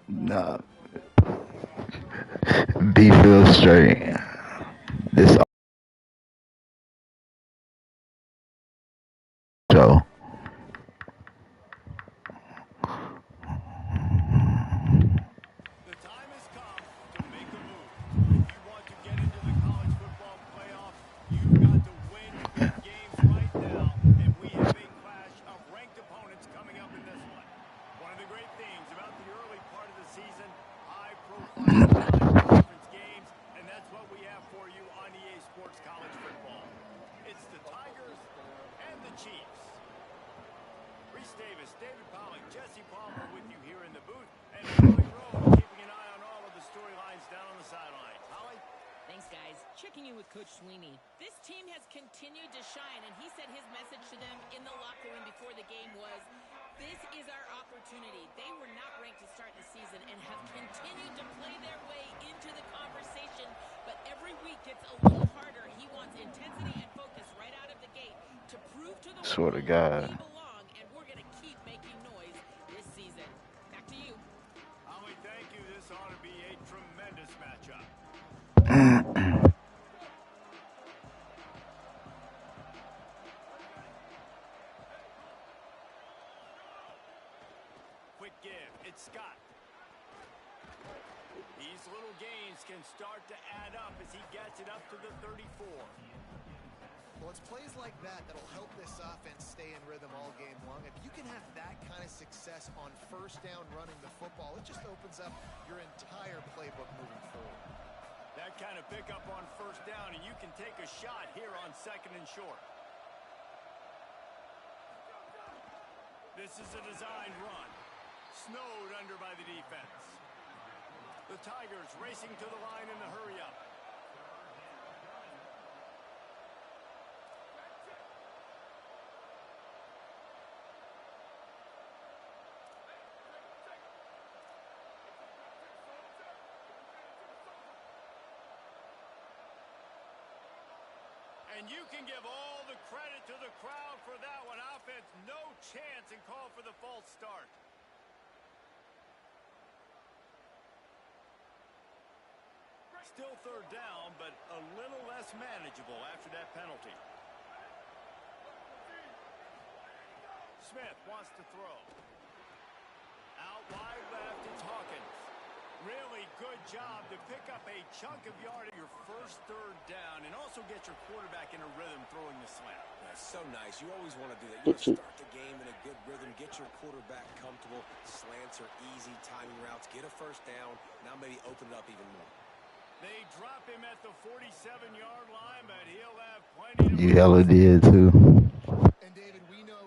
Nah, be feel straight. This show. The time has come to make a move. If you want to get into the college football playoff, you've got to win big games right now, and we have a clash of ranked opponents coming up in this one. One of the great things about the early part of the season, high-profile conference games, and that's what we have for you on EA Sports College Football. It's the Tigers and the Chiefs. Reese Davis, David Pollack, Jesse Palmer with you here in the booth, and Holly Rowe keeping an eye on all of the storylines down on the sidelines. Holly? Thanks, guys. Checking in with Coach Sweeney. This team has continued to shine, and he said his message to them in the locker room before the game was, this is our opportunity. They were not ranked to start the season and have continued to play their way into the conversation, but every week gets a little harder. He wants intensity and focus right out of the gate to prove to the Swear to world God. they belong, and we're going to keep making noise this season. Back to you. Holly, thank you. This ought to be a tremendous matchup. Quick give. It's Scott. These little gains can start to add up as he gets it up to the 34. Well, it's plays like that that'll help this offense stay in rhythm all game long. If you can have that kind of success on first down running the football, it just opens up your entire playbook moving forward. That kind of pickup on first down, and you can take a shot here on second and short. This is a designed run. Snowed under by the defense. The Tigers racing to the line in the hurry-up. And you can give all the credit to the crowd for that one. Offense, no chance, and call for the false start. Still third down, but a little less manageable after that penalty. Smith wants to throw. Out wide left, it's Hawkins. Really good job to pick up a chunk of yard at your first third down and also get your quarterback in a rhythm throwing the slant. That's so nice. You always want to do that. You want to start the game in a good rhythm, get your quarterback comfortable. Slants are easy, timing routes, get a first down. Now maybe open it up even more. They drop him at the 47-yard line, but he'll have plenty to... You hella did too. And David, we know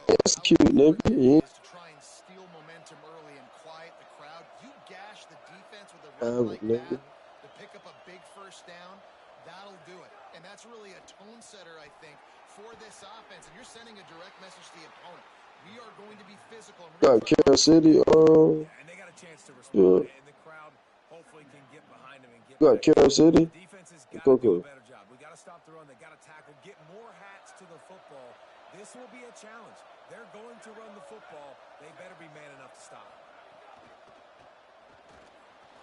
that's cute, nigga. Yeah. is to try and steal momentum early and quiet the crowd. You gash the defense with a run like that to pick up a big first down, that'll do it. And that's really a tone setter, I think, for this offense. And you're sending a direct message to the opponent. We are going to be physical. Got Kansas City. And they got a chance to respond. And the crowd hopefully can get behind them and get got Kansas City. The defense has got to do a better job. We got to stop the run. They got to tackle, get more hats to the football. This will be a challenge. They're going to run the football. They better be man enough to stop.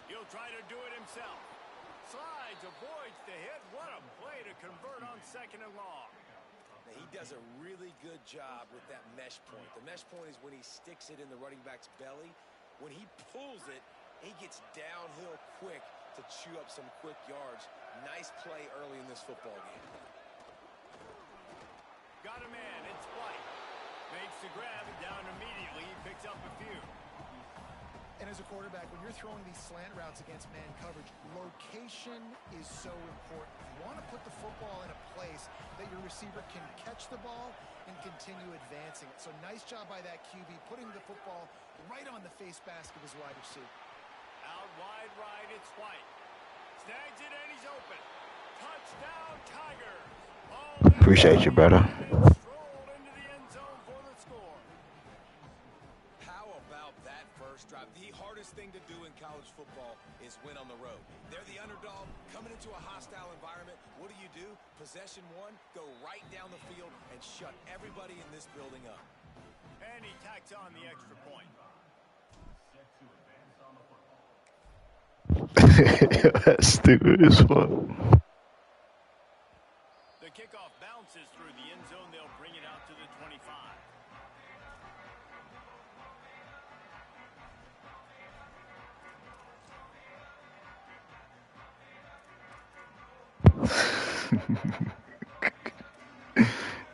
He'll try to do it himself. Slides, avoids the hit. What a play to convert on second and long. Now, he does a really good job with that mesh point. The mesh point is when he sticks it in the running back's belly. When he pulls it, he gets downhill quick to chew up some quick yards. Nice play early in this football game. Got a man, it's White. Makes the grab and down immediately. He picks up a few. And as a quarterback, when you're throwing these slant routes against man coverage, location is so important. You want to put the football in a place that your receiver can catch the ball and continue advancing it. So nice job by that QB, putting the football right on the face mask of his wide receiver. Out wide right, it's White. Snags it and he's open. Touchdown, Tigers. Appreciate you, brother. Strolled into the end zone for the score. How about that first drive? The hardest thing to do in college football is win on the road. They're the underdog. Possession one, go right down the field and shut everybody in this building up. And he tacks on the extra point. That's stupid as fuck. The kickoff bounces through the end zone. They'll bring it out to the 25.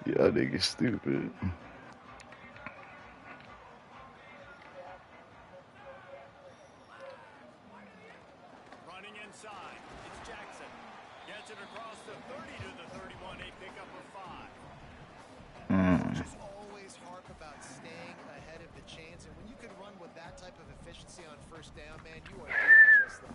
Y'all niggas stupid. Running inside, it's Jackson. Gets it across the 30 to the 31, a pickup of 5. Coaches always harp about staying ahead of the chains, and when you can run with that type of efficiency on first down, man, you are doing just that.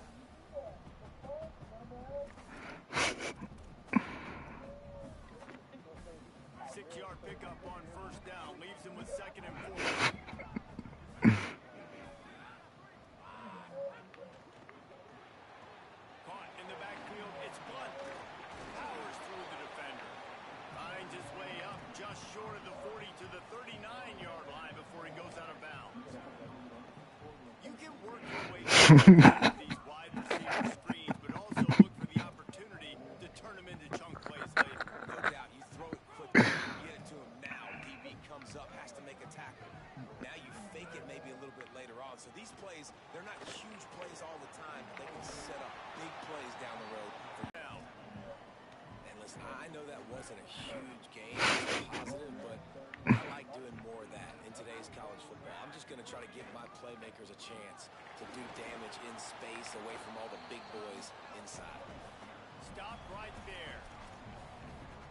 6-yard pickup on first down, leaves him with 2nd and 4. Caught in the backfield, it's Blunt. Powers through the defender. Finds his way up just short of the 40 to the 39-yard line before he goes out of bounds. You can work your way through these wide receiver screens, but also look for the opportunity to turn them into chunk plays later. No doubt, you throw it quickly, get it to him now. DB comes up, has to make a tackle. Now you fake it maybe a little bit later on. So these plays, they're not huge plays all the time, but they can set up big plays down the road. Now, And listen, I know that wasn't a huge game, it's positive, but I like doing more of that in today's college football. I'm just going to try to give my playmakers a chance to do damage in space away from all the big boys inside. stop right there.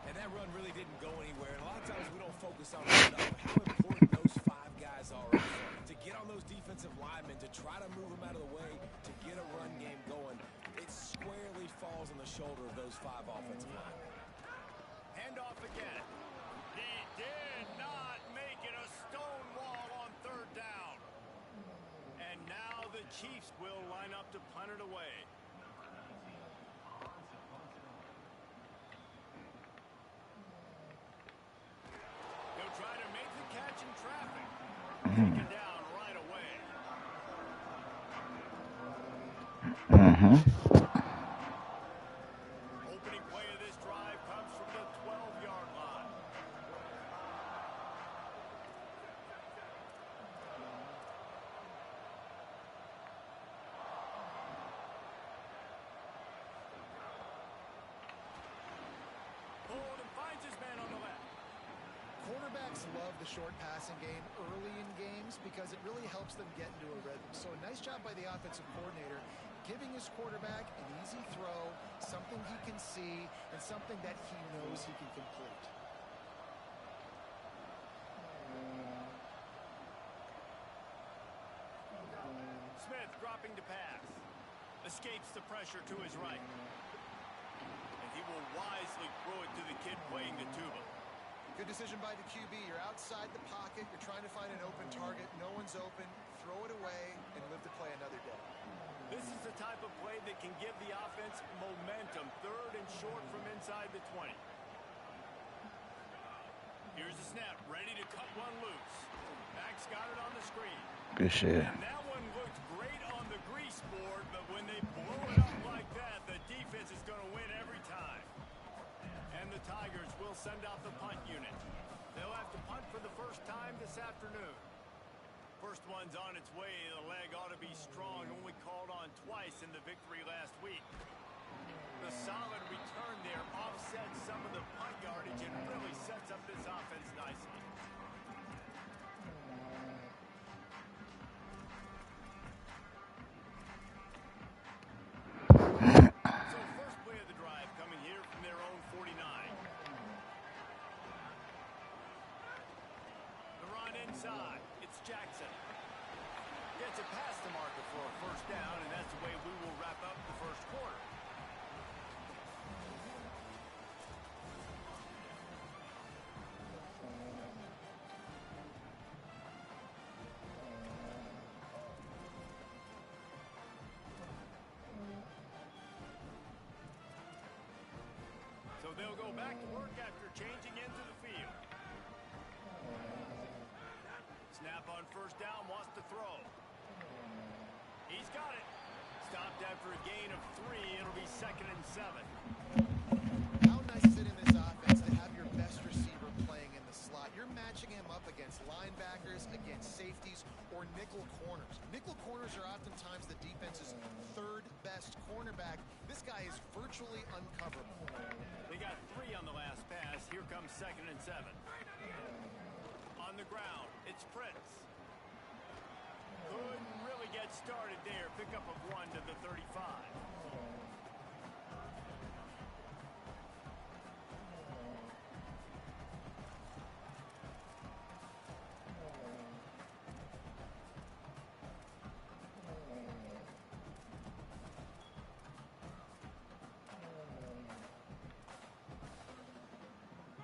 And that run really didn't go anywhere. And a lot of times we don't focus on it enough, but how important those 5 guys are up front. To get on those defensive linemen, to try to move them out of the way, to get a run game going, it squarely falls on the shoulder of those 5 offensive linemen. Handoff again. He did not make it a stone wall on 3rd down. And now the Chiefs will line up to punt it away. He'll try to make the catch in traffic. Taken down right away. Opening play of this drive comes from the 12-yard line. Pulled and finds his man on the left. Quarterbacks love the short passing game early in games because it really helps them get into a rhythm. So a nice job by the offensive coordinator giving his quarterback an easy throw, something he can see, and something that he knows he can complete. Smith dropping to pass. Escapes the pressure to his right. And he will wisely throw it to the kid playing the tuba. Good decision by the QB. You're outside the pocket. You're trying to find an open target. No one's open. Throw it away and live to play another day. This is the type of play that can give the offense momentum. 3rd and short from inside the 20. Here's the snap. Ready to cut one loose. Max got it on the screen. Good shit. And that one looked great on the grease board, but when they blow it up like that, the defense is going to win every time. And the Tigers will send out the punt unit. They'll have to punt for the first time this afternoon. First one's on its way. The leg ought to be strong. Only called on twice in the victory last week. The solid return there offsets some of the punt yardage and really sets up this offense nicely. So first play of the drive coming here from their own 49. The run inside. It's Jackson. Gets it past the marker for a first down, and that's the way we will wrap up the first quarter. So So they'll go back to work after changing into the field. Snap on first down, wants to throw. He's got it. Stopped after a gain of 3. It'll be 2nd and 7. How nice is it in this offense to have your best receiver playing in the slot? You're matching him up against linebackers, against safeties, or nickel corners. Nickel corners are oftentimes the defense's third best cornerback. This guy is virtually uncoverable. They got 3 on the last pass. Here comes 2nd and 7. On the ground, it's Prince. Couldn't really get started there. Pickup of 1 to the 35.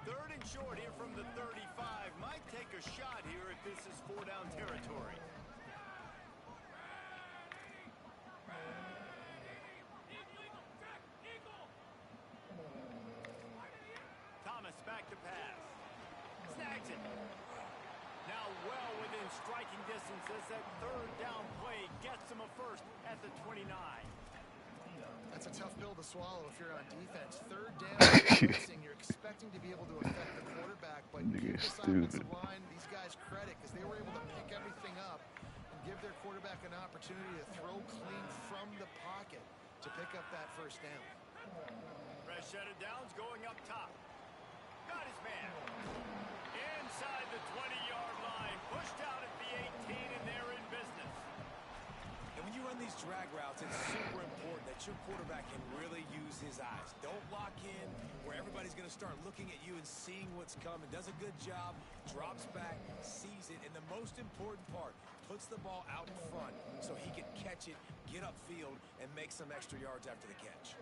Third and short here from the 35. Might take a shot here if this is 4-down territory. Thomas back to pass. Snags it. Now well within striking distance as that 3rd down play gets him a first at the 29. That's a tough pill to swallow if you're on defense. 3rd down, you're expecting to be able to affect the quarterback, but give this offensive line, these guys credit because they were able to pick everything up and give their quarterback an opportunity to throw clean from the pocket to pick up that first down. Fresh set of downs going up top. Got his man. Inside the 20-yard line. Pushed out at the 18, and they're in business. And when you run these drag routes, it's super important that your quarterback can really use his eyes. Don't lock in where everybody's going to start looking at you and seeing what's coming. Does a good job, drops back, sees it, and the most important part, puts the ball out in front so he can catch it, get upfield, and make some extra yards after the catch.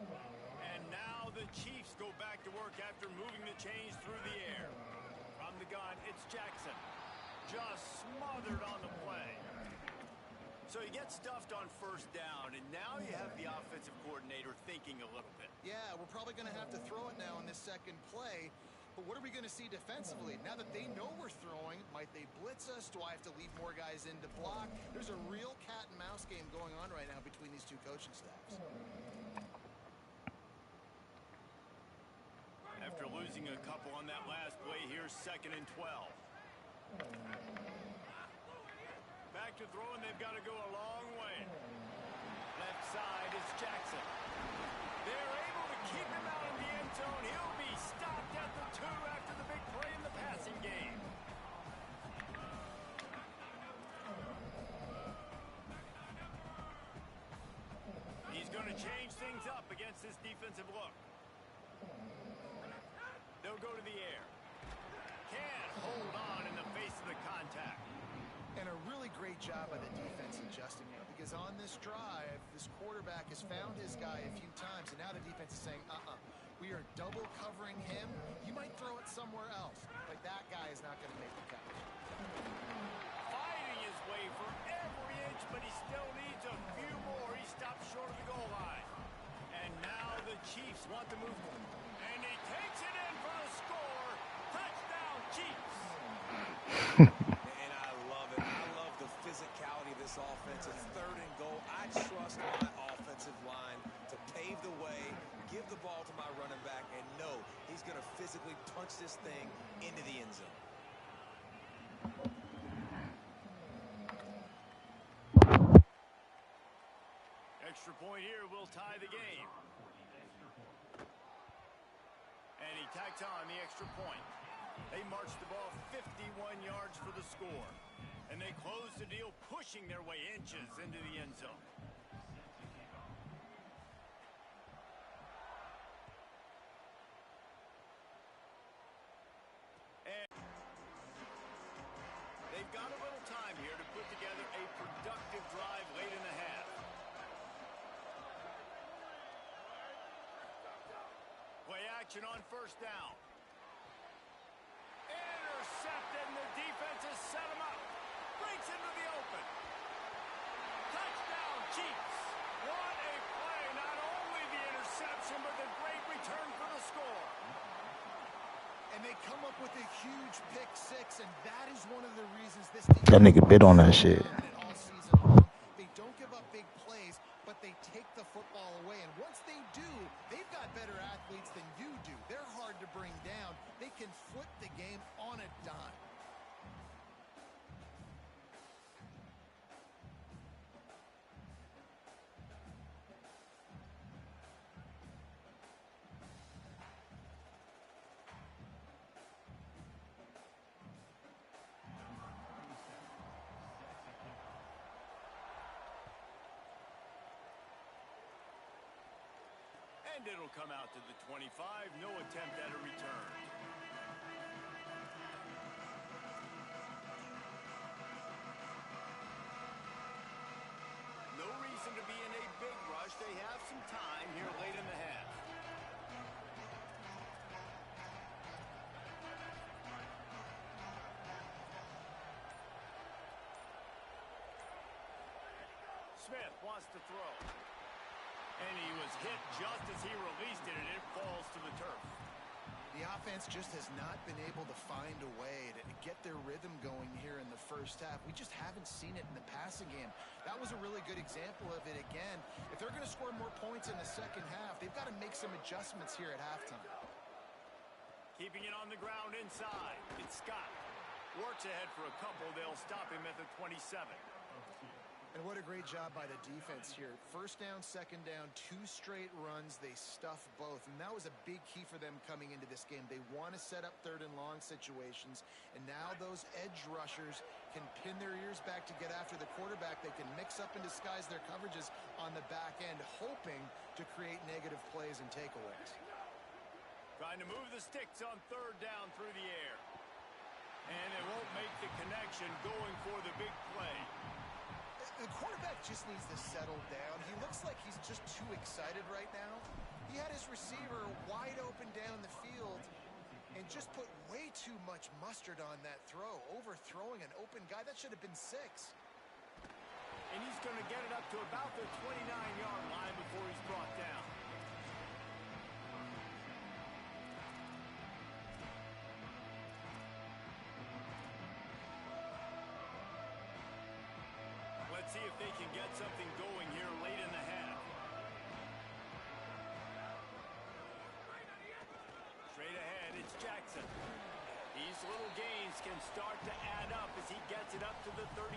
And now the Chiefs go back to work after moving the chains through the air. From the gun, it's Jackson. Just smothered on the play. So he gets stuffed on first down, and now you have the offensive coordinator thinking a little bit. Yeah, we're probably going to have to throw it now in this second play. But what are we going to see defensively? Now that they know we're throwing, might they blitz us? Do I have to leave more guys in to block? There's a real cat and mouse game going on right now between these two coaching staffs. After losing a couple on that last play, here's 2nd and 12. Back to throw, and they've got to go a long way. Left side is Jackson. They're able to keep him out in the end zone. He'll be stopped at the 2 after the big play in the passing game. He's going to change things up against this defensive look. They'll go to the air. Can't hold on in the face of the contact. And a really great job by the defense adjusting it, because on this drive, this quarterback has found his guy a few times, and now the defense is saying, we are double covering him. You might throw it somewhere else, but that guy is not going to make the catch. Fighting his way for every inch, but he still needs a few more. He stops short of the goal line. And now the Chiefs want to move. And he takes it in for the score. Touchdown, Chiefs. And I love it. I love the physicality of this offense. It's 3rd and goal. I trust my offensive line to pave the way, give the ball to my running back, and know he's going to physically punch this thing into the end zone. Extra point here will tie the game. And he tacks on the extra point. They march the ball 51 yards for the score. And they close the deal, pushing their way inches into the end zone. And they've got a little time here to put together a productive drive late in the half. Play action on first down. Intercepted, and the defense has set him up. Breaks into the open. Touchdown, Chiefs. What a play. Not only the interception, but the great return for the score. come up with a huge pick six, and that is one of the reasons this That team nigga bit on that is so shit. dominant all season long. They don't give up big plays, but they take the football away. And once they do, they've got better athletes than you do. They're hard to bring down. They can flip the game on a dime. And it'll come out to the 25. No attempt at a return. No reason to be in a big rush. They have some time here late in the half. Smith wants to throw. And he was hit just as he released it, and it falls to the turf. The offense just has not been able to find a way to get their rhythm going here in the first half. We just haven't seen it in the passing game. That was a really good example of it again. If they're going to score more points in the second half, they've got to make some adjustments here at halftime. Keeping it on the ground inside. It's Scott. Works ahead for a couple. They'll stop him at the 27. And what a great job by the defense here. First down, second down, 2 straight runs. They stuff both. And that was a big key for them coming into this game. They want to set up third and long situations. And now those edge rushers can pin their ears back to get after the quarterback. They can mix up and disguise their coverages on the back end, hoping to create negative plays and takeaways. Trying to move the sticks on third down through the air. And it won't make the connection, going for the big play. The quarterback just needs to settle down. He looks like he's just too excited right now. He had his receiver wide open down the field and just put way too much mustard on that throw, overthrowing an open guy. That should have been 6. And he's going to get it up to about the 29-yard line before he's brought down. Let's see if they can get something going here late in the half. Straight ahead, it's Jackson. These little gains can start to add up as he gets it up to the 34.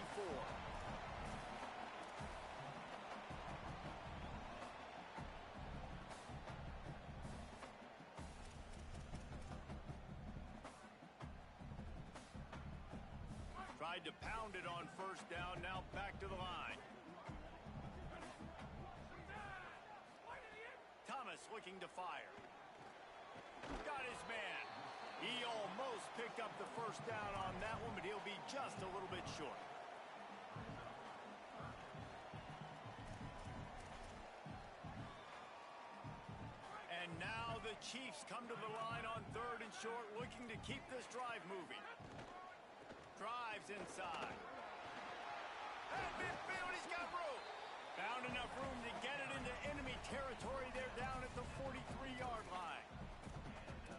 Tried to pound it on first down, now back to the line. Thomas looking to fire. Got his man. He almost picked up the first down on that one, but he'll be just a little bit short. And now the Chiefs come to the line on third and short, looking to keep this drive moving. Drives inside. And midfield, he's got room. Found enough room to get it into enemy territory. They're down at the 43-yard line.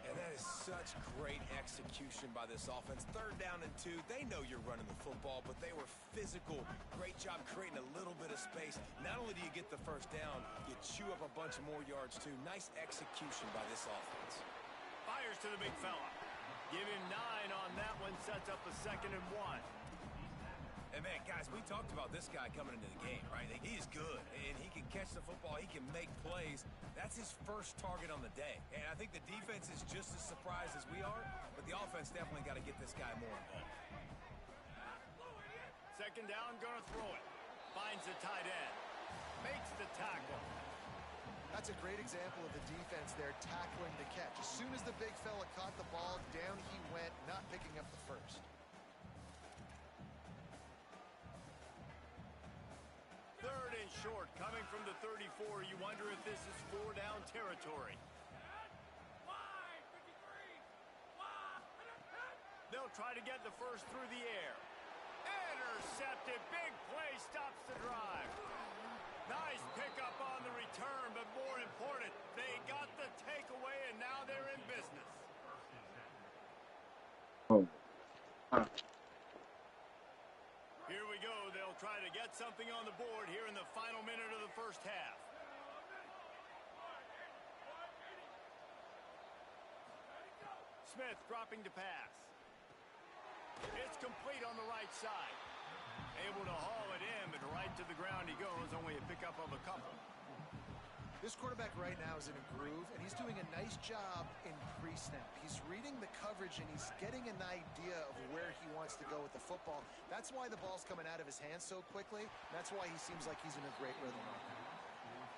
And that is such great execution by this offense. Third down and 2. They know you're running the football, but they were physical. Great job creating a little bit of space. Not only do you get the first down, you chew up a bunch more yards, too. Nice execution by this offense. Fires to the big fella. Give him 9 on that one, sets up a 2nd and 1. And man, guys, we talked about this guy coming into the game, right? He's good, and he can catch the football. He can make plays. That's his first target on the day. And I think the defense is just as surprised as we are, but the offense definitely got to get this guy more involved. 2nd down, gonna throw it. Finds the tight end. Makes the tackle. That's a great example of the defense there tackling the catch. As soon as the big fella caught the ball, down he went, not picking up the first. Third and short, coming from the 34. You wonder if this is 4-down territory. They'll try to get the first through the air. Intercepted. Big play stops the drive. Nice pickup on the return, but more important, they got the takeaway, and now they're in business. Here we go. They'll try to get something on the board here in the final minute of the first half. Smith dropping to pass. It's complete on the right side. Able to haul it in, but right to the ground he goes. Only a pickup of a couple. This quarterback right now is in a groove, and he's doing a nice job in pre-snap. He's reading the coverage, and he's getting an idea of where he wants to go with the football. That's why the ball's coming out of his hands so quickly. That's why he seems like he's in a great rhythm right now.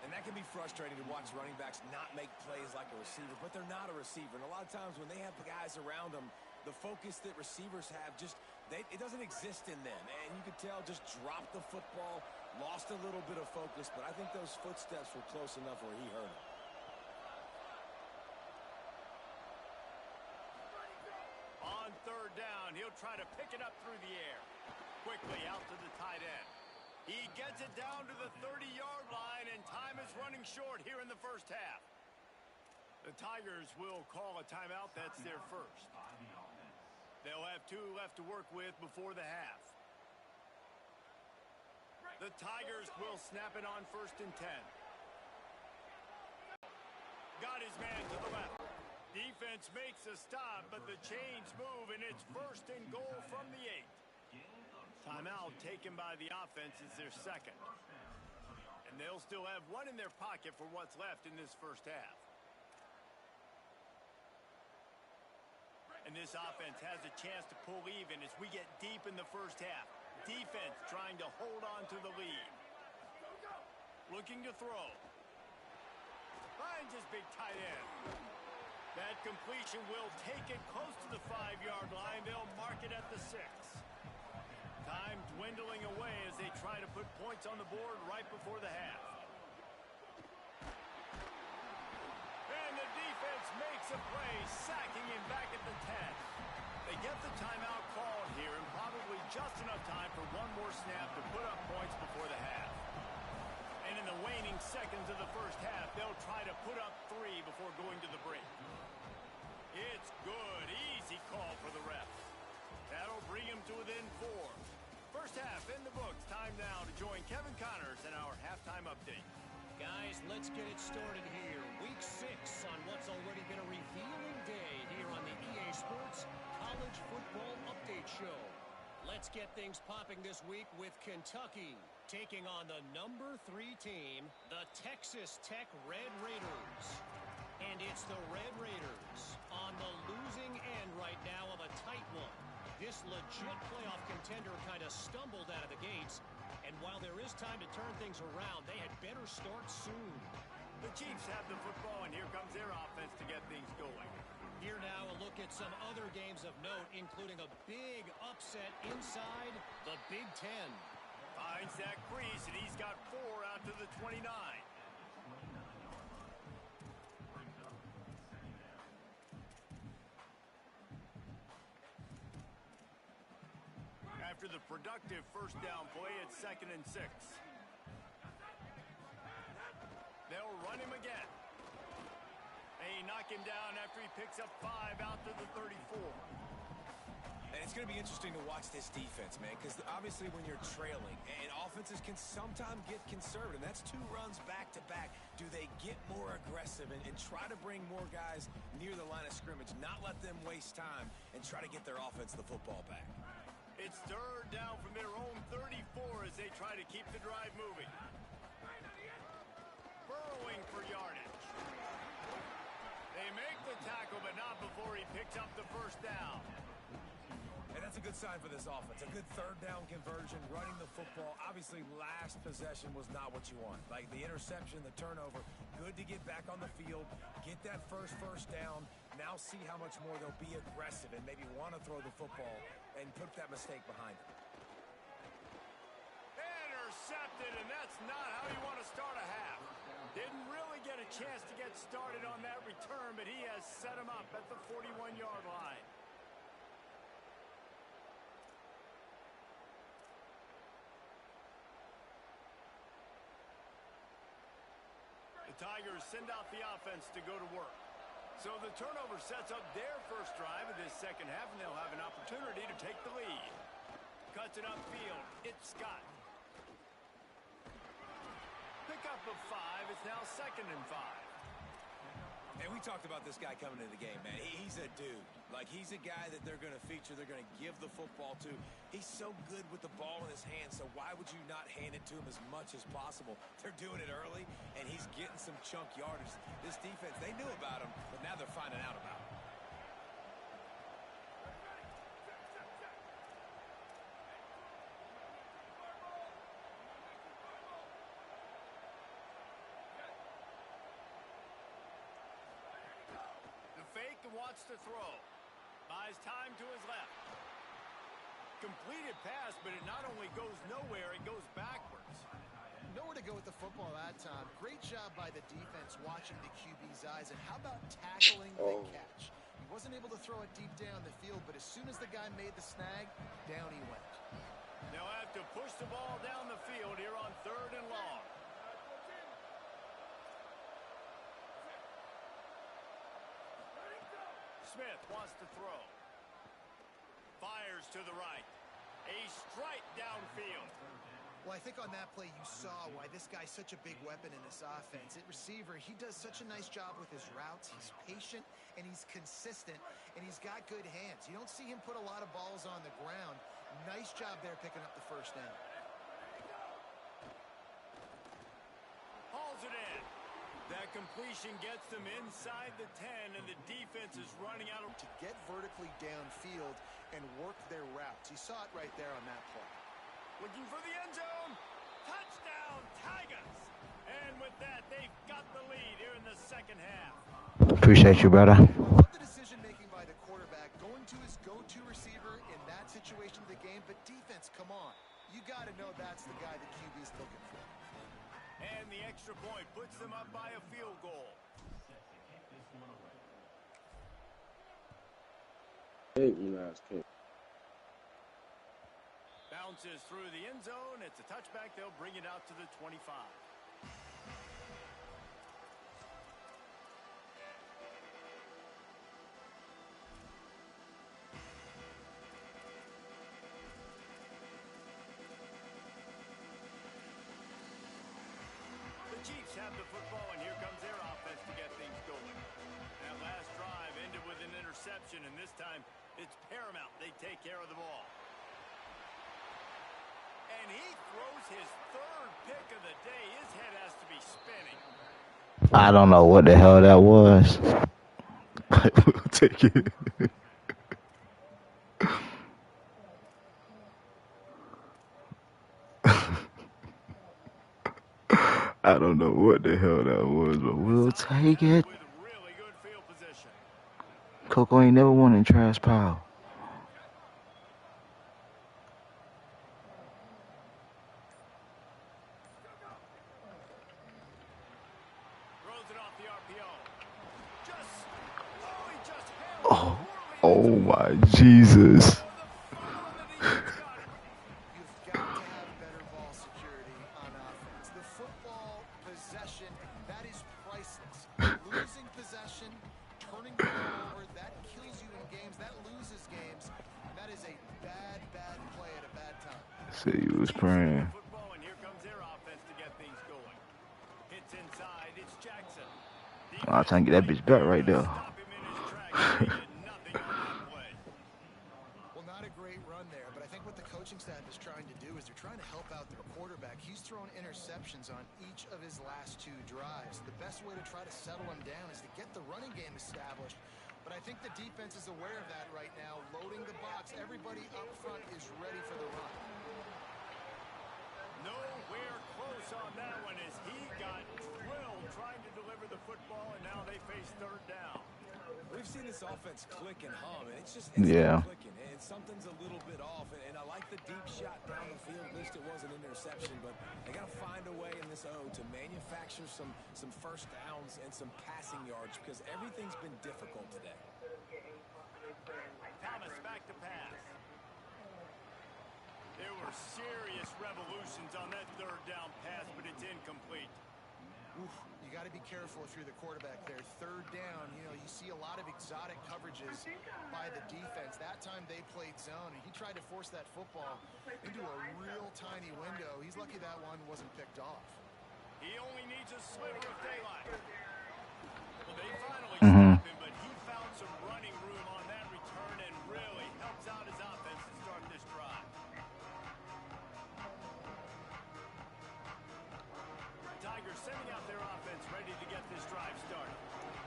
And that can be frustrating to watch running backs not make plays like a receiver, but they're not a receiver. And a lot of times when they have guys around them, the focus that receivers have it doesn't exist in them. And you could tell just dropped the football, lost a little bit of focus, but I think those footsteps were close enough where he heard it. On third down, he'll try to pick it up through the air. Quickly out to the tight end. He gets it down to the 30-yard line, and time is running short here in the first half. The Tigers will call a timeout. That's their first. They'll have 2 left to work with before the half. The Tigers will snap it on 1st and 10. Got his man to the left. Defense makes a stop, but the chains move, and it's 1st and goal from the 8. Timeout taken by the offense is their second. And they'll still have 1 in their pocket for what's left in this first half. And this offense has a chance to pull even as we get deep in the first half. Defense trying to hold on to the lead. Looking to throw. Finds his big tight end. That completion will take it close to the 5-yard line. They'll mark it at the 6. Time dwindling away as they try to put points on the board right before the half. And the defense makes a play, sacking him back at the 10. They get the timeout called here, and probably just enough time for one more snap to put up points before the half. And in the waning seconds of the first half, they'll try to put up 3 before going to the break. It's good. Easy call for the refs. That'll bring him to within 4. First half in the books. Time now to join Kevin Connors in our halftime update. Guys, let's get it started here. Week 6 on what's already been a revealing day here on the EA Sports College Football Update Show. Let's get things popping this week with Kentucky taking on the number 3 team, the Texas Tech Red Raiders. And it's the Red Raiders on the losing end right now of a tight one. This legit playoff contender kind of stumbled out of the gates. And while there is time to turn things around, they had better start soon. The Chiefs have the football, and here comes their offense to get things going. Here now, a look at some other games of note, including a big upset inside the Big Ten. Finds that crease, and he's got 4 out to the 29. After the productive first down play, it's 2nd and 6. They'll run him again. They knock him down after he picks up 5 out to the 34. And it's going to be interesting to watch this defense, man, because obviously when you're trailing, and offenses can sometimes get conservative. That's 2 runs back-to-back. Do they get more aggressive and try to bring more guys near the line of scrimmage, not let them waste time, and try to get their offense the football back? It's 3rd down from their own 34 as they try to keep the drive moving. Burrowing for yardage. They make the tackle, but not before he picks up the first down. And that's a good sign for this offense. A good 3rd down conversion, running the football. Obviously, last possession was not what you want. Like the interception, the turnover. Good to get back on the field, get that first down. Now see how much more they'll be aggressive and maybe want to throw the football and put that mistake behind them. Intercepted, and that's not how you want to start a half. Didn't really get a chance to get started on that return, but he has set him up at the 41-yard line. The Tigers send out the offense to go to work. So the turnover sets up their first drive of this second half, and they'll have an opportunity to take the lead. Cuts it upfield. It's Scott. Pickup of 5. It's now 2nd and 5. And we talked about this guy coming into the game, man. He's a dude. Like, he's a guy that they're going to feature, they're going to give the football to. He's so good with the ball in his hands, so why would you not hand it to him as much as possible? They're doing it early, and he's getting some chunk yardage. This defense, they knew about him, but now they're finding out about him. Fake and wants to throw. Buys time to his left. Completed pass, but it not only goes nowhere, it goes backwards. Nowhere to go with the football that time. Great job by the defense watching the QB's eyes. And how about tackling the catch? He wasn't able to throw it deep down the field, but as soon as the guy made the snag, down he went. They'll have to push the ball down the field here on 3rd and long. Smith wants to throw. Fires to the right. A strike downfield. Well, I think on that play you saw why this guy's such a big weapon in this offense. At receiver, he does such a nice job with his routes. He's patient, and he's consistent, and he's got good hands. You don't see him put a lot of balls on the ground. Nice job there picking up the first down. Hauls it in. That completion gets them inside the 10, and the defense is running out of... To get vertically downfield and work their routes. You saw it right there on that play. Looking for the end zone. Touchdown, Tigers. And with that, they've got the lead here in the second half. Appreciate you, brother. I love the decision-making by the quarterback, going to his go-to receiver in that situation of the game. But defense, come on. You got to know that's the guy the QB's looking for. And the extra point puts them up by a field goal. Bounces through the end zone. It's a touchback. They'll bring it out to the 25. The Chiefs have the football, and here comes their offense to get things going. That last drive ended with an interception, and this time it's paramount they take care of the ball. And he throws his 3rd pick of the day. His head has to be spinning. I don't know what the hell that was. We'll take it. I don't know what the hell that was, but we'll take it. With really good field position. Coco ain't never won in trash pile. Throws it off the RPO. He just handled it Oh, poorly. oh my Jesus. The fumble, and the Eagles got it. You've got to have better ball security on offense. The football possession, that is priceless. Losing possession, turning the ball over, that kills you in games. That loses games. That is a bad, bad play at a bad time. See, you was praying. Football, and here comes their offense to get things going. Hits inside. It's Jackson. I'll try and get that bitch back right there. Stop him in his tracks. He did nothing on that play. Well, not a great run there, but I think what the coaching staff is trying to do is they're trying to help out their quarterback. He's thrown interceptions on each of his last 2 drives. The best way to try to settle him down is to get the running game established. But I think the defense is aware of that right now, loading the box. Everybody up front is ready for the run. Nowhere close on that one as he got drilled trying to deliver the football, and now they face 3rd down. We've seen this offense click and hum, and it's Yeah. not clicking, and something's a little bit off. And I like the deep shot down the field. At least it was an interception, but they got to find a way in this O to manufacture some first downs and some passing yards because everything's been difficult today. Thomas back to pass. There were serious revolutions on that 3rd down pass, but it's incomplete. Oof, you got to be careful if you're the quarterback there. Third down, you know, you see a lot of exotic coverages by the defense. That time they played zone, and he tried to force that football into a real tiny window. He's lucky that one wasn't picked off. He only needs a sliver of daylight. Well, they finally Mm-hmm. stopped him, but he found some running room on that return and really helps out his offense to start this drive. Tigers sending out their offense ready to get this drive started.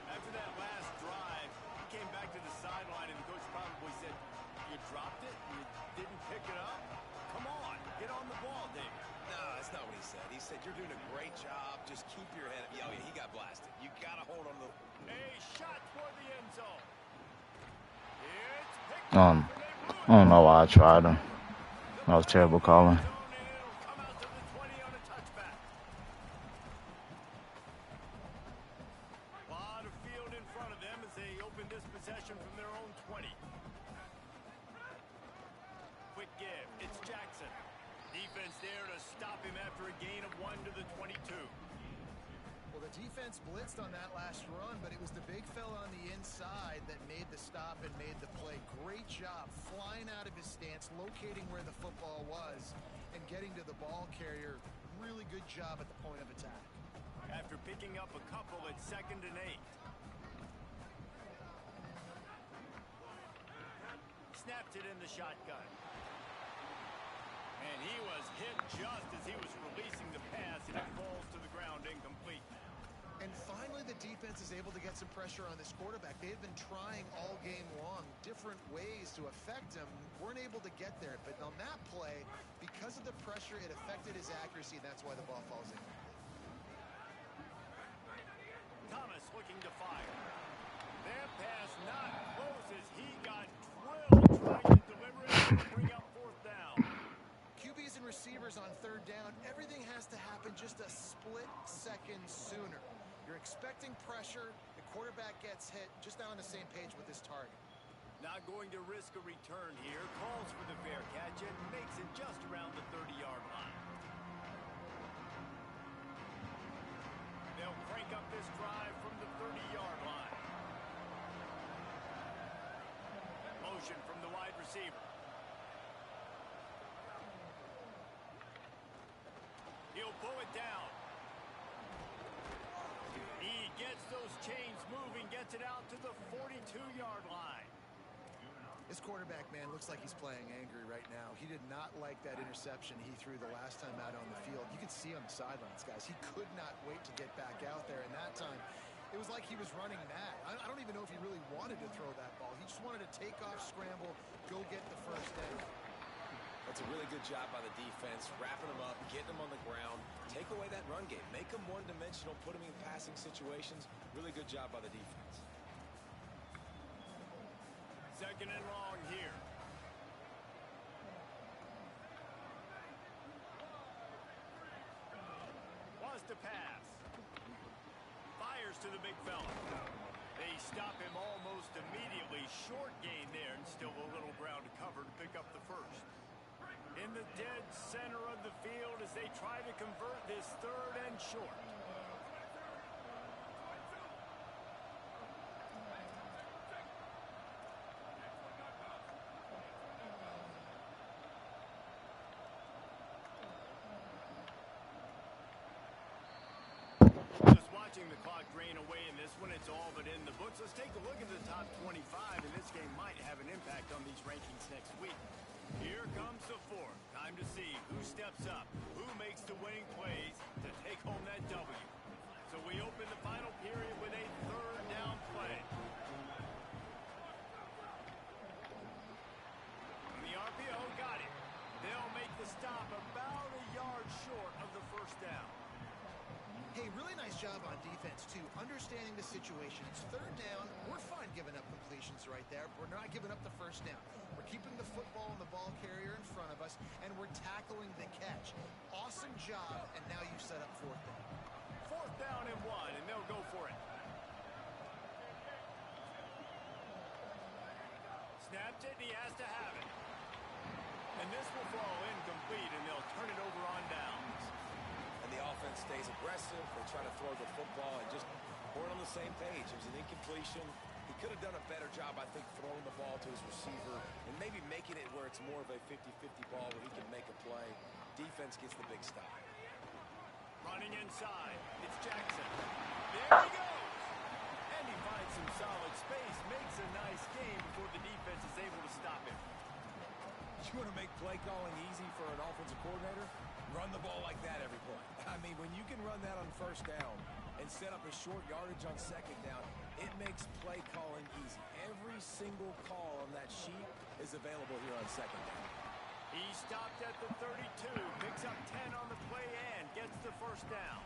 After that last drive, he came back to the sideline, and the coach probably said, "You dropped it? You didn't pick it up? Come on, get on the ball, David." No, that's not what he said. He said, "You're doing a great job. Just keep your head up." Oh, yeah, he got blasted. You got to hold on to the... A shot toward the end zone. It's picked I don't know why I tried him. That was terrible calling. zone, and it'll come out to the 20 on a touchback. A lot of field in front of them as they open this possession from their own 20. Quick give. It's Jackson. Defense there to stop him after a gain of 1 to the 22. Well, the defense blitzed on that last run, but it was the big fella on the inside that made the stop and made the play. Great job flying out of his stance, locating where the football was, and getting to the ball carrier. Really good job at the point of attack. After picking up a couple at 2nd and 8. Snapped it in the shotgun. And he was hit just as he was releasing the pass, and it falls to the ground incomplete. And finally, the defense is able to get some pressure on this quarterback. They had been trying all game long, different ways to affect him, weren't able to get there. But on that play, because of the pressure, it affected his accuracy, and that's why the ball falls in. Thomas looking to fire. Their pass not close as he got drilled trying to deliver it to bring up 4th down. QBs and receivers on 3rd down, everything has to happen just a split second sooner. You're expecting pressure, the quarterback gets hit, just not on the same page with his target. Not going to risk a return here, calls for the fair catch and makes it just around the 30-yard line. They'll crank up this drive from the 30-yard line. Motion from the wide receiver. He'll pull it down. He gets those chains moving, gets it out to the 42-yard line. This quarterback, man, looks like he's playing angry right now. He did not like that interception he threw the last time out on the field. You could see on the sidelines, guys. He could not wait to get back out there, and that time it was like he was running mad. I don't even know if he really wanted to throw that ball. He just wanted to take off, scramble, go get the first down. That's a really good job by the defense, wrapping them up, getting them on the ground, take away that run game, make them one-dimensional, put them in passing situations. Really good job by the defense. 2nd and long here. Wants to pass. Fires to the big fella. They stop him almost immediately. Short gain there, and still a little ground to cover to pick up the first. In the dead center of the field as they try to convert this 3rd and short. Just watching the clock drain away in this one, it's all but in the books. Let's take a look at the top 25, and this game might have an impact on these rankings next week. Here comes the 4th. Time to see who steps up, who makes the winning plays to take home that W. So we open the final period with a 3rd down play. And the RPO got it. They'll make the stop about a yard short of the first down. Hey, really nice job on defense, too, understanding the situation. It's 3rd down. We're fine giving up completions right there. We're not giving up the first down. We're keeping the football and the ball carrier in front of us, and we're tackling the catch. Awesome job, and now you set up 4th down. 4th down and 1, and they'll go for it. Snapped it, and he has to have it. And this will fall incomplete, and they'll turn it over on downs. And the offense stays aggressive. They try to throw the football and just weren't on the same page. It was an incompletion. He could have done a better job, I think, throwing the ball to his receiver and maybe making it where it's more of a 50-50 ball where he can make a play. Defense gets the big stop. Running inside, it's Jackson. There he goes! And he finds some solid space, makes a nice game before the defense is able to stop him. You want to make play calling easy for an offensive coordinator? Run the ball like that every play. I mean, when you can run that on first down and set up a short yardage on second down, it makes play calling easy. Every single call on that sheet is available here on second down. He stopped at the 32, picks up 10 on the play and gets the first down.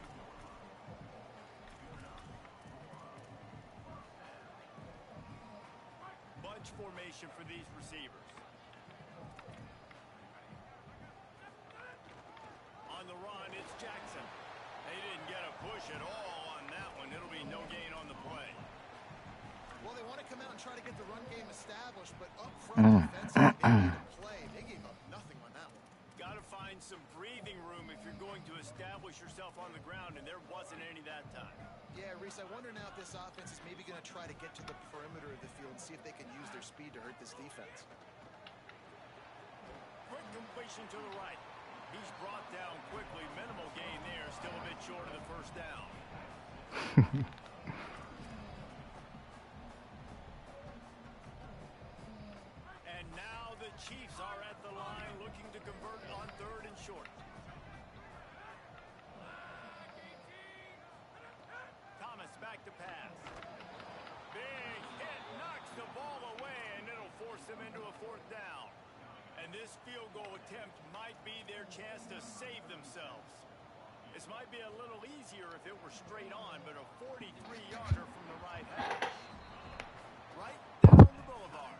Bunch formation for these receivers. On the run, it's Jackson. They didn't get a push at all on that one. It'll be no gain on the play. Well, they want to come out and try to get the run game established, but up front defensively, they need to play. They gave up nothing on that one. Got to find some breathing room if you're going to establish yourself on the ground, and there wasn't any that time. Yeah, Reese, I wonder now if this offense is maybe going to try to get to the perimeter of the field and see if they can use their speed to hurt this defense. Quick completion to the right. He's brought down quickly. Minimal gain there. Still a bit short of the first down. And now the Chiefs are at the line looking to convert on 3rd and short. Thomas back to pass. Big hit, knocks the ball away, and it'll force him into a 4th down. And this field goal attempt might be their chance to save themselves. This might be a little easier if it were straight on, but a 43-yarder from the right hash. Right down the boulevard.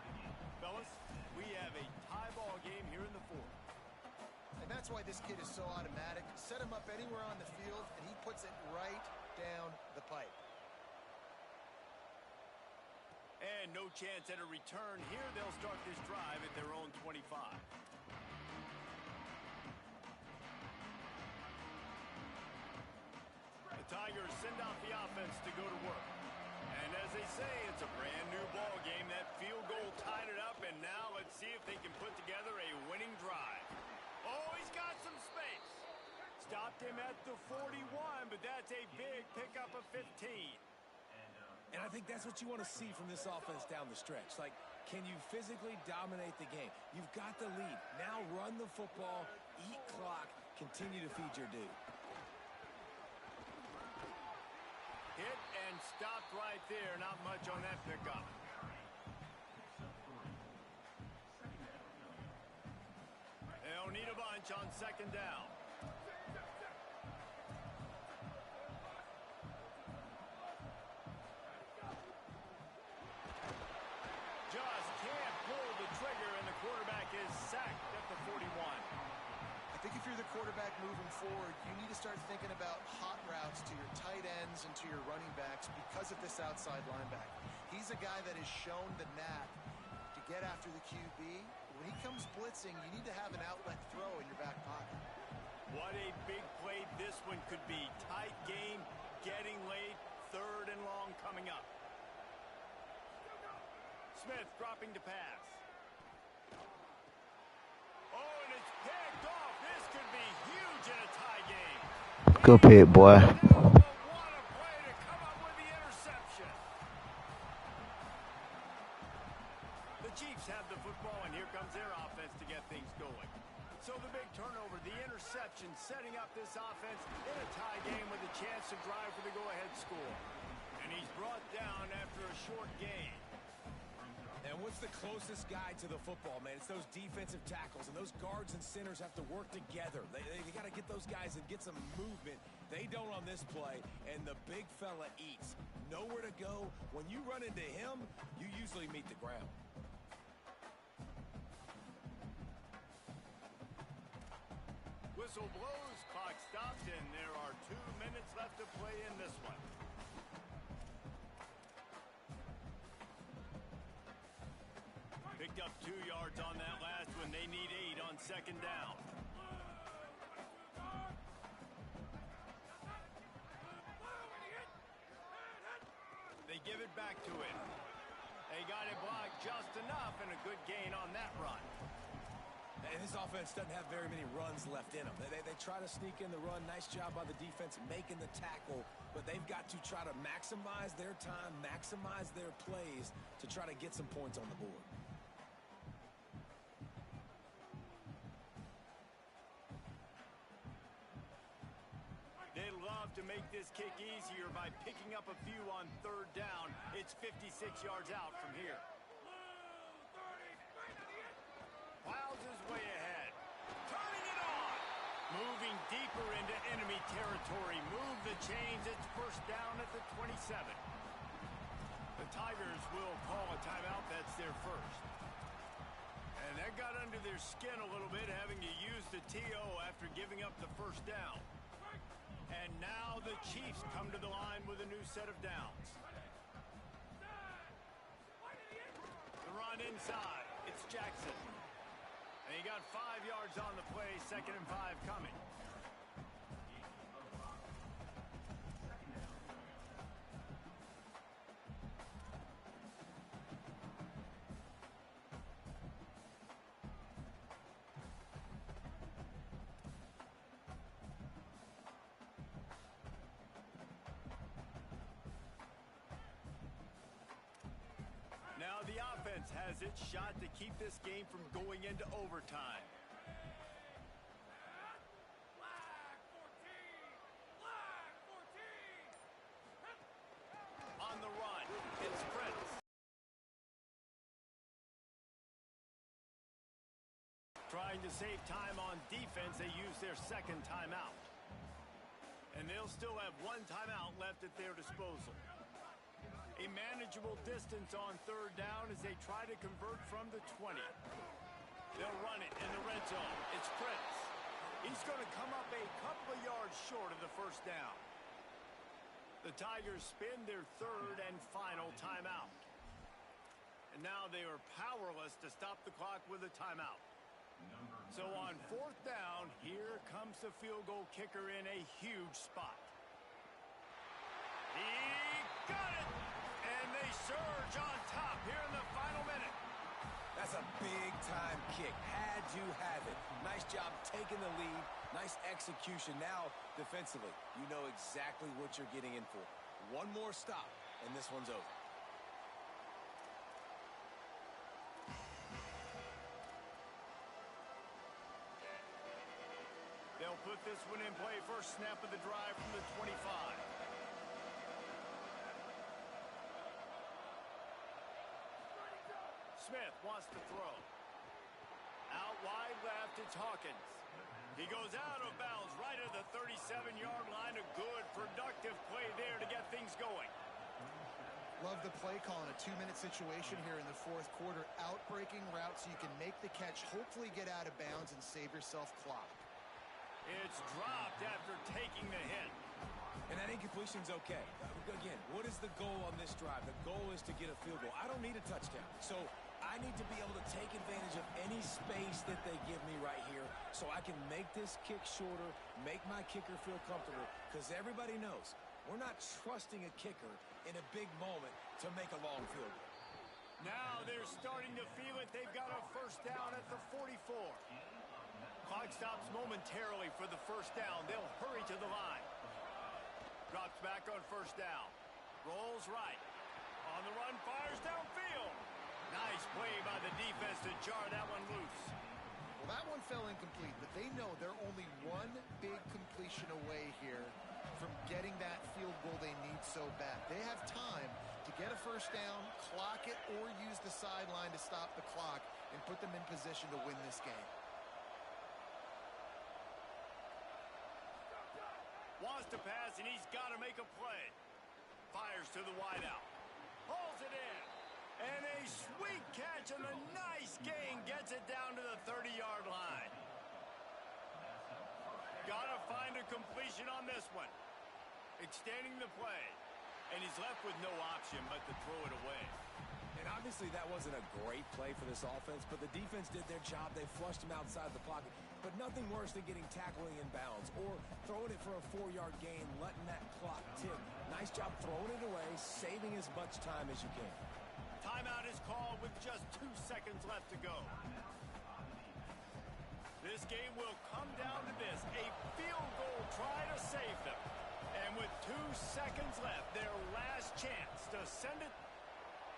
Fellas, we have a tie ball game here in the 4th. And that's why this kid is so automatic. Set him up anywhere on the field, and he puts it right down the pipe. And no chance at a return here. They'll start this drive at their own 25. The Tigers send out the offense to go to work. And as they say, it's a brand new ball game. That field goal tied it up, and now let's see if they can put together a winning drive. Oh, he's got some space. Stopped him at the 41, but that's a big pickup of 15. And I think that's what you want to see from this offense down the stretch. Like, can you physically dominate the game? You've got the lead. Now run the football, eat clock, continue to feed your dude. Hit and stopped right there. Not much on that pickup. They'll need a bunch on 2nd down. Just can't pull the trigger, and the quarterback is sacked at the 41. I think if you're the quarterback moving forward, you need to start thinking about hot routes to your tight ends and to your running backs because of this outside linebacker. He's a guy that has shown the knack to get after the QB. When he comes blitzing, you need to have an outlet throw in your back pocket. What a big play this one could be. Tight game, getting late, 3rd and long coming up. Smith dropping to pass. Oh, and it's picked off. This could be huge in a tie game. Good pick, boy. What a play to come up with the interception. The Chiefs have the football, and here comes their offense to get things going. So the big turnover, the interception, setting up this offense in a tie game with a chance to drive for the go-ahead score. And he's brought down after a short gain. And what's the closest guy to the football, man? It's those defensive tackles, and those guards and centers have to work together. They got to get those guys and get some movement. They don't on this play, and the big fella eats. Nowhere to go. When you run into him, you usually meet the ground. Whistle blows, clock stopped, and there are 2 minutes left to play in this one. Picked up 2 yards on that last one. They need 8 on 2nd down. give it back to him. They got it blocked just enough, and a good gain on that run. And this offense doesn't have very many runs left in them. They try to sneak in the run. Nice job by the defense making the tackle, but they've got to try to maximize their time, maximize their plays to try to get some points on the board. They'd love to make this kick easier by picking up a few on third down. It's 56 yards out from here. Plows his way ahead. Turning it on. Moving deeper into enemy territory. Move the chains. It's first down at the 27. The Tigers will call a timeout. That's their first. And that got under their skin a little bit, having to use the TO after giving up the first down. And now the Chiefs come to the line with a new set of downs. The run inside. It's Jackson. And he got 5 yards on the play, 2nd and 5 coming. Now the offense has its shot to keep this game from going into overtime. On the run, it's Prince. Trying to save time on defense, they use their second timeout. And they'll still have one timeout left at their disposal. A manageable distance on third down as they try to convert from the 20. They'll run it in the red zone. It's Prince. He's going to come up a couple of yards short of the first down. The Tigers spin their third and final timeout. And now they are powerless to stop the clock with a timeout. So on fourth down, here comes the field goal kicker in a huge spot. He got it! And they surge on top here in the final minute. That's a big-time kick. Had you have it. Nice job taking the lead. Nice execution. Now, defensively, you know exactly what you're getting in for. One more stop, and this one's over. They'll put this one in play. First snap of the drive from the 25. Smith wants to throw. Out wide left, it's Hawkins. He goes out of bounds right at the 37-yard line. A good, productive play there to get things going. Love the play call in a 2-minute situation here in the fourth quarter. Outbreaking route so you can make the catch, hopefully get out of bounds and save yourself clock. It's dropped after taking the hit. And that incompletion's okay. Again, what is the goal on this drive? The goal is to get a field goal. I don't need a touchdown. So I need to be able to take advantage of any space that they give me right here so I can make this kick shorter, make my kicker feel comfortable, because everybody knows we're not trusting a kicker in a big moment to make a long field goal. Now they're starting to feel it. They've got a first down at the 44. Clock stops momentarily for the first down. They'll hurry to the line. Drops back on first down. Rolls right. On the run, fires downfield. Nice play by the defense to jar that one loose. Well, that one fell incomplete, but they know they're only one big completion away here from getting that field goal they need so bad. They have time to get a first down, clock it, or use the sideline to stop the clock and put them in position to win this game. Wants to pass, and he's got to make a play. Fires to the wideout. Hauls it in. And a sweet catch and a nice gain gets it down to the 30-yard line. Got to find a completion on this one. Extending the play. And he's left with no option but to throw it away. And And obviously that wasn't a great play for this offense, but the defense did their job. They flushed him outside the pocket. But nothing worse than getting tackling in bounds or throwing it for a 4-yard gain, letting that clock tick. Nice job throwing it away, saving as much time as you can. Timeout is called with just 2 seconds left to go. This game will come down to this, a field goal try to save them. And with 2 seconds left, their last chance to send it.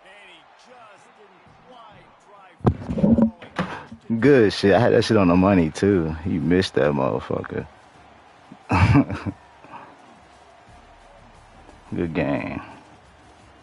And he just didn't quite drive through. Good shit. I had that shit on the money too. You missed that motherfucker. Good game.